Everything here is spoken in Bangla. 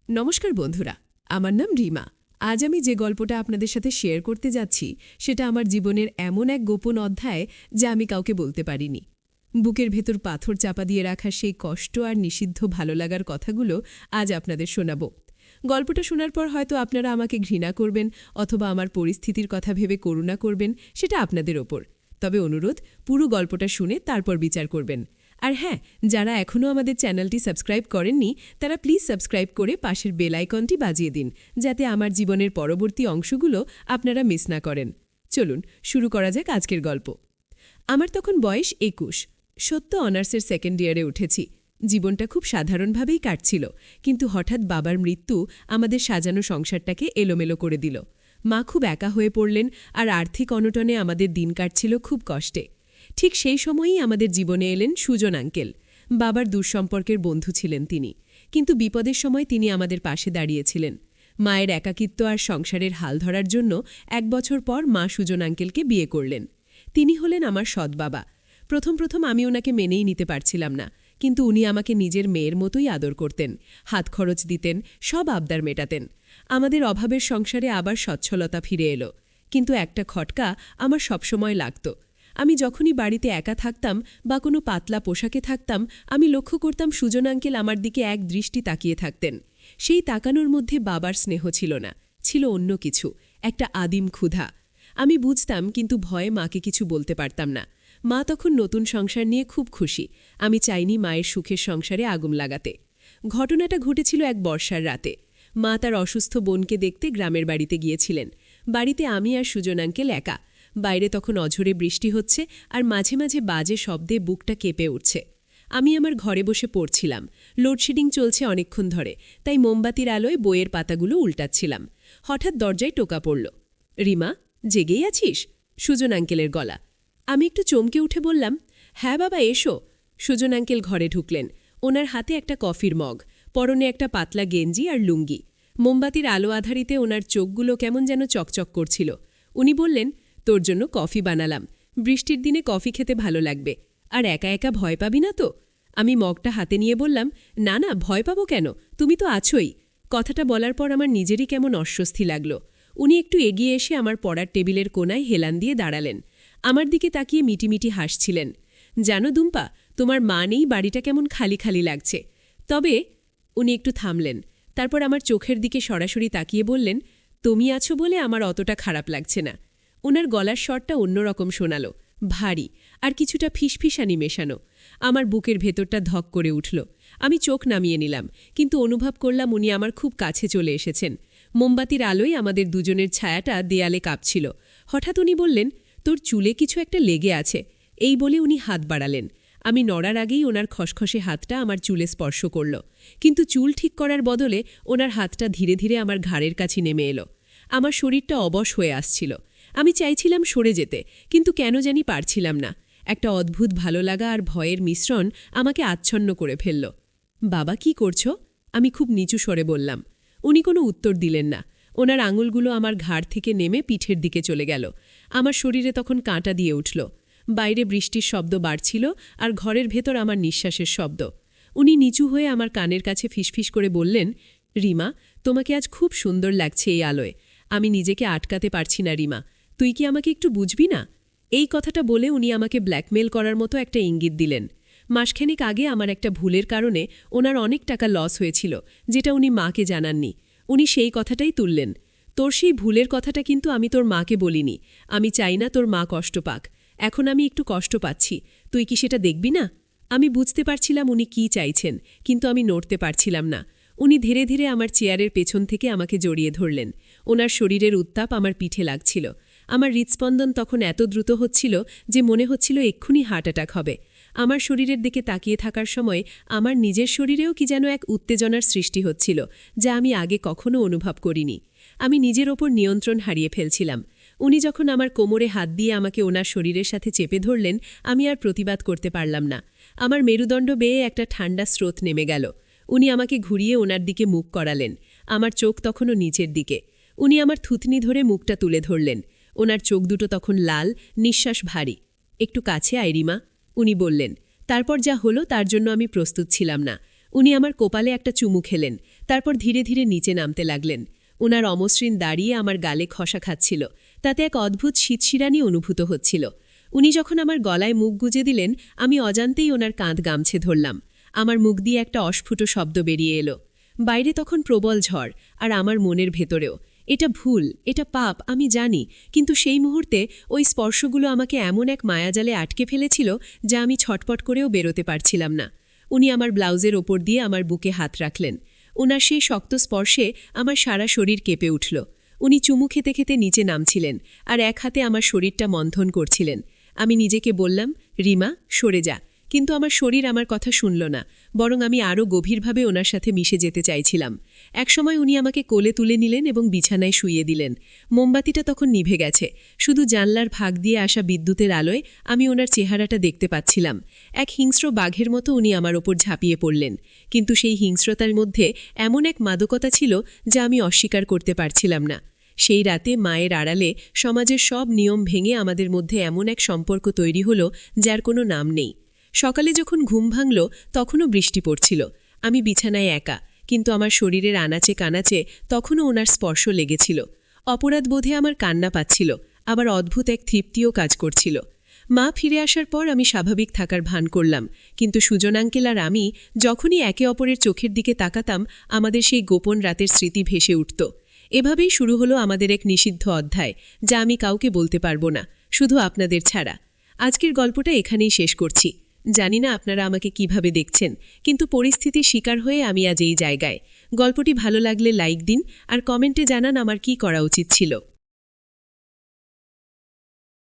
নমস্কার বন্ধুরা, আমার নাম রিমা। আজ আমি যে গল্পটা আপনাদের সাথে শেয়ার করতে যাচ্ছি সেটা আমার জীবনের এমন এক গোপন অধ্যায় যা আমি কাউকে বলতে পারিনি। বুকের ভেতর পাথর চাপা দিয়ে রাখা সেই কষ্ট আর নিষিদ্ধ ভালো লাগার কথাগুলো আজ আপনাদের শোনাব। গল্পটা শোনার পর হয়তো আপনারা আমাকে ঘৃণা করবেন অথবা আমার পরিস্থিতির কথা ভেবে করুণা করবেন, সেটা আপনাদের ওপর। তবে অনুরোধ, পুরো গল্পটা শুনে তারপর বিচার করবেন। আর হ্যাঁ, যারা এখনও আমাদের চ্যানেলটি সাবস্ক্রাইব করেননি তারা প্লিজ সাবস্ক্রাইব করে পাশের বেল আইকনটি বাজিয়ে দিন, যাতে আমার জীবনের পরবর্তী অংশগুলো আপনারা মিস না করেন। চলুন শুরু করা যাক আজকের গল্প। আমার তখন বয়স ২১। সদ্য অনার্সের সেকেন্ড ইয়ারে উঠেছি। জীবনটা খুব সাধারণভাবেই কাটছিল, কিন্তু হঠাৎ বাবার মৃত্যু আমাদের সাজানো সংসারটাকে এলোমেলো করে দিল। মা খুব একা হয়ে পড়লেন, আর আর্থিক অনটনে আমাদের দিন কাটছিল খুব কষ্টে। ঠিক সেই সময়ই আমাদের জীবনে এলেন সুজন আঙ্কেল। বাবার দূরসম্পর্কের বন্ধু ছিলেন তিনি, কিন্তু বিপদের সময় তিনি আমাদের পাশে দাঁড়িয়েছিলেন। মায়ের একাকিত্ব আর সংসারের হাল ধরার জন্য ১ বছর পর মা সুজন আঙ্কেলকে বিয়ে করলেন। তিনি হলেন আমার সৎ বাবা। প্রথম আমি ওনাকে মেনেই নিতে পারছিলাম না, কিন্তু উনি আমাকে নিজের মেয়ের মতোই আদর করতেন, হাত খরচ দিতেন, সব আবদার মেটাতেন। আমাদের অভাবের সংসারে আবার সচ্ছলতা ফিরে এলো। কিন্তু একটা খটকা আমার সবসময় লাগত। আমি যখনই বাড়িতে একা থাকতাম বা কোনো পাতলা পোশাকে থাকতাম, আমি লক্ষ্য করতাম সুজন আঙ্কেল আমার দিকে এক দৃষ্টি তাকিয়ে থাকতেন। সেই তাকানোর মধ্যে বাবার স্নেহ ছিল না, ছিল অন্য কিছু, একটা আদিম ক্ষুধা। আমি বুঝতাম, কিন্তু ভয়ে মাকে কিছু বলতে পারতাম না। মা তখন নতুন সংসার নিয়ে খুব খুশি। আমি চাইনি মায়ের সুখের সংসারে আগুন লাগাতে। ঘটনাটা ঘটেছিল এক বর্ষার রাতে। মা তার অসুস্থ বোনকে দেখতে গ্রামের বাড়িতে গিয়েছিলেন। বাড়িতে আমি আর সুজন আঙ্কেল একা। বাইরে তখন অঝোরে বৃষ্টি হচ্ছে, আর মাঝে মাঝে বাজে শব্দে বুকটা কেঁপে উঠছে। আমি আমার ঘরে বসে পড়ছিলাম। লোডশেডিং চলছে অনেকক্ষণ ধরে, তাই মোমবাতির আলোয় বইয়ের পাতাগুলো উল্টাচ্ছিলাম। হঠাৎ দরজায় টোকা পড়ল। রিমা, জেগেই আছিস? সুজন আঙ্কেলের গলা। আমি একটু চমকে উঠে বললাম, হ্যাঁ বাবা, এসো। সুজন আঙ্কেল ঘরে ঢুকলেন। ওনার হাতে একটা কফির মগ, পরনে একটা পাতলা গেঞ্জি আর লুঙ্গি। মোমবাতির আলো আধারিতে ওনার চোখগুলো কেমন যেন চকচক করছিল। উনি বললেন, তোর জন্য কফি বানালাম। বৃষ্টির দিনে কফি খেতে ভালো লাগবে। আর একা একা ভয় পাবি না তো? আমি মগটা হাতে নিয়ে বললাম, না না, ভয় পাবো কেন, তুমি তো আছোই। কথাটা বলার পর আমার নিজেরই কেমন অস্বস্তি লাগল। উনি একটু এগিয়ে এসে আমার পড়ার টেবিলের কোনায় হেলান দিয়ে দাঁড়ালেন। আমার দিকে তাকিয়ে মিটিমিটি হাসছিলেন। জানো দুম্পা, তোমার মা নেই, বাড়িটা কেমন খালি খালি লাগছে। তবে উনি একটু থামলেন। তারপর আমার চোখের দিকে সরাসরি তাকিয়ে বললেন, তুমি আছো বলে আমার অতটা খারাপ লাগছে না। ওনার গলার স্বরটা অন্যরকম শোনালো, ভারী আর কিছুটা ফিসফিসানি মেশানো। আমার বুকের ভেতরটা ধক করে উঠল। আমি চোখ নামিয়ে নিলাম, কিন্তু অনুভব করলাম উনি আমার খুব কাছে চলে এসেছেন। মোমবাতির আলোয় আমাদের দুজনের ছায়াটা দেয়ালে কাঁপছিল। হঠাৎ উনি বললেন, তোর চুলে কিছু একটা লেগে আছে। এই বলে উনি হাত বাড়ালেন। আমি নড়ার আগেই ওনার খসখসে হাতটা আমার চুলে স্পর্শ করল, কিন্তু চুল ঠিক করার বদলে ওনার হাতটা ধীরে ধীরে আমার ঘাড়ের কাছে নেমে এলো। আমার শরীরটা অবশ হয়ে আসছিল। আমি চাইছিলাম সরে যেতে, কিন্তু কেন জানি পারছিলাম না। একটা অদ্ভুত ভালো লাগা আর ভয়ের মিশ্রণ আমাকে আচ্ছন্ন করে ফেলল। বাবা, কি করছো? আমি খুব নিচু স্বরে বললাম। উনি কোনো উত্তর দিলেন না। ওনার আঙুলগুলো আমার ঘাড় থেকে নেমে পিঠের দিকে চলে গেল। আমার শরীরে তখন কাঁটা দিয়ে উঠল। বাইরে বৃষ্টির শব্দ বাড়ছিল, আর ঘরের ভেতর আমার নিঃশ্বাসের শব্দ। উনি নিচু হয়ে আমার কানের কাছে ফিসফিস করে বললেন, রিমা, তোমাকে আজ খুব সুন্দর লাগছে এই আলোয়। আমি নিজেকে আটকাতে পারছি না রিমা, তুই কি আমাকে একটু বুঝবি না? এই কথাটা বলে উনি আমাকে ব্ল্যাকমেল করার মতো একটা ইঙ্গিত দিলেন। মাসখানেক আগে আমার একটা ভুলের কারণে ওনার অনেক টাকা লস হয়েছিল, যেটা উনি মাকে জানাননি। উনি সেই কথাটাই তুললেন। তোর সেই ভুলের কথাটা কিন্তু আমি তোর মাকে বলিনি। আমি চাই না তোর মা কষ্ট পাক। এখন আমি একটু কষ্ট পাচ্ছি, তুই কি সেটা দেখবি না? আমি বুঝতে পারছিলাম উনি কি চাইছেন, কিন্তু আমি নড়তে পারছিলাম না। উনি ধীরে ধীরে আমার চেয়ারের পেছন থেকে আমাকে জড়িয়ে ধরলেন। ওনার শরীরের উত্তাপ আমার পিঠে লাগছিল। আমার হৃৎস্পন্দন তখন এত দ্রুত হচ্ছিল যে মনে হচ্ছিল এক্ষুনি হার্ট অ্যাটাক হবে। আমার শরীরের দিকে তাকিয়ে থাকার সময় আমার নিজের শরীরেও কি যেন এক উত্তেজনার সৃষ্টি হচ্ছিল, যা আমি আগে কখনো অনুভব করিনি। আমি নিজের ওপর নিয়ন্ত্রণ হারিয়ে ফেলছিলাম। উনি যখন আমার কোমরে হাত দিয়ে আমাকে ওনার শরীরের সাথে চেপে ধরলেন, আমি আর প্রতিবাদ করতে পারলাম না। আমার মেরুদণ্ড বেয়ে একটা ঠান্ডা স্রোত নেমে গেল। উনি আমাকে ঘুরিয়ে ওনার দিকে মুখ করালেন। আমার চোখ তখনও নিচের দিকে। উনি আমার থুতনি ধরে মুখটা তুলে ধরলেন। ওনার চোখ দুটো তখন লাল, নিঃশ্বাস ভারী। একটু কাছে আয় রিমা, উনি বললেন। তারপর যা হলো তার জন্য আমি প্রস্তুত ছিলাম না। উনি আমার কপালে একটা চুমু খেলেন, তারপর ধীরে ধীরে নিচে নামতে লাগলেন। ওনার অমসৃণ দাঁড়িয়ে আমার গালে খসা খাচ্ছিল, তাতে এক অদ্ভুত শীতশিরানি অনুভূত হচ্ছিল। উনি যখন আমার গলায় মুখ গুজে দিলেন, আমি অজান্তেই ওনার কাঁধ গামছে ধরলাম। আমার মুখ দিয়ে একটা অস্ফুট শব্দ বেরিয়ে এলো। বাইরে তখন প্রবল ঝড়, আর আমার মনের ভেতরেও। এটা ভুল, এটা পাপ, আমি জানি, কিন্তু সেই মুহূর্তে ওই স্পর্শগুলো আমাকে এমন এক মায়াজালে আটকে ফেলেছিল যা আমি ছটপট করেও বেরোতে পারছিলাম না। উনি আমার ব্লাউজের ওপর দিয়ে আমার বুকে হাত রাখলেন। ওনার সেই শক্ত স্পর্শে আমার সারা শরীর কেঁপে উঠল। উনি চুমু খেতে খেতে নিচে নামছিলেন, আর এক হাতে আমার শরীরটা মন্থন করছিলেন। আমি নিজেকে বললাম, রিমা, সরে যা। কিন্তু আমার শরীর আমার কথা শুনল না, বরং আমি আরও গভীরভাবে ওনার সাথে মিশে যেতে চাইছিলাম। একসময় উনি আমাকে কোলে তুলে নিলেন এবং বিছানায় শুইয়ে দিলেন। মোমবাতিটা তখন নিভে গেছে, শুধু জানলার ভাগ দিয়ে আসা বিদ্যুতের আলোয় আমি ওনার চেহারাটা দেখতে পাচ্ছিলাম। এক হিংস্র বাঘের মতো উনি আমার ওপর ঝাঁপিয়ে পড়লেন, কিন্তু সেই হিংস্রতার মধ্যে এমন এক মাদকতা ছিল যা আমি অস্বীকার করতে পারছিলাম না। সেই রাতে মায়ের আড়ালে সমাজের সব নিয়ম ভেঙে আমাদের মধ্যে এমন এক সম্পর্ক তৈরি হলো যার কোনো নাম নেই। সকালে যখন ঘুম ভাঙল তখনও বৃষ্টি পড়ছিল। আমি বিছানায় একা, কিন্তু আমার শরীরের আনাচে কানাচে তখনও ওনার স্পর্শ লেগেছিল। অপরাধবোধে আমার কান্না পাচ্ছিল, আবার অদ্ভুত এক তৃপ্তিও কাজ করছিল। মা ফিরে আসার পর আমি স্বাভাবিক থাকার ভান করলাম, কিন্তু সুজন আঙ্কেল আর আমি যখনই একে অপরের চোখের দিকে তাকাতাম, আমাদের সেই গোপন রাতের স্মৃতি ভেসে উঠত। এভাবেই শুরু হলো আমাদের এক নিষিদ্ধ অধ্যায়, যা আমি কাউকে বলতে পারবো না, শুধু আপনাদের ছাড়া। আজকের গল্পটা এখানেই শেষ করছি। জানি না আপনারা আমাকে কিভাবে দেখছেন, কিন্তু পরিস্থিতির শিকার হয়ে আমি আজ এই জায়গায়। গল্পটি ভালো লাগলে লাইক দিন আর কমেন্টে জানান আমার কি করা উচিত ছিল।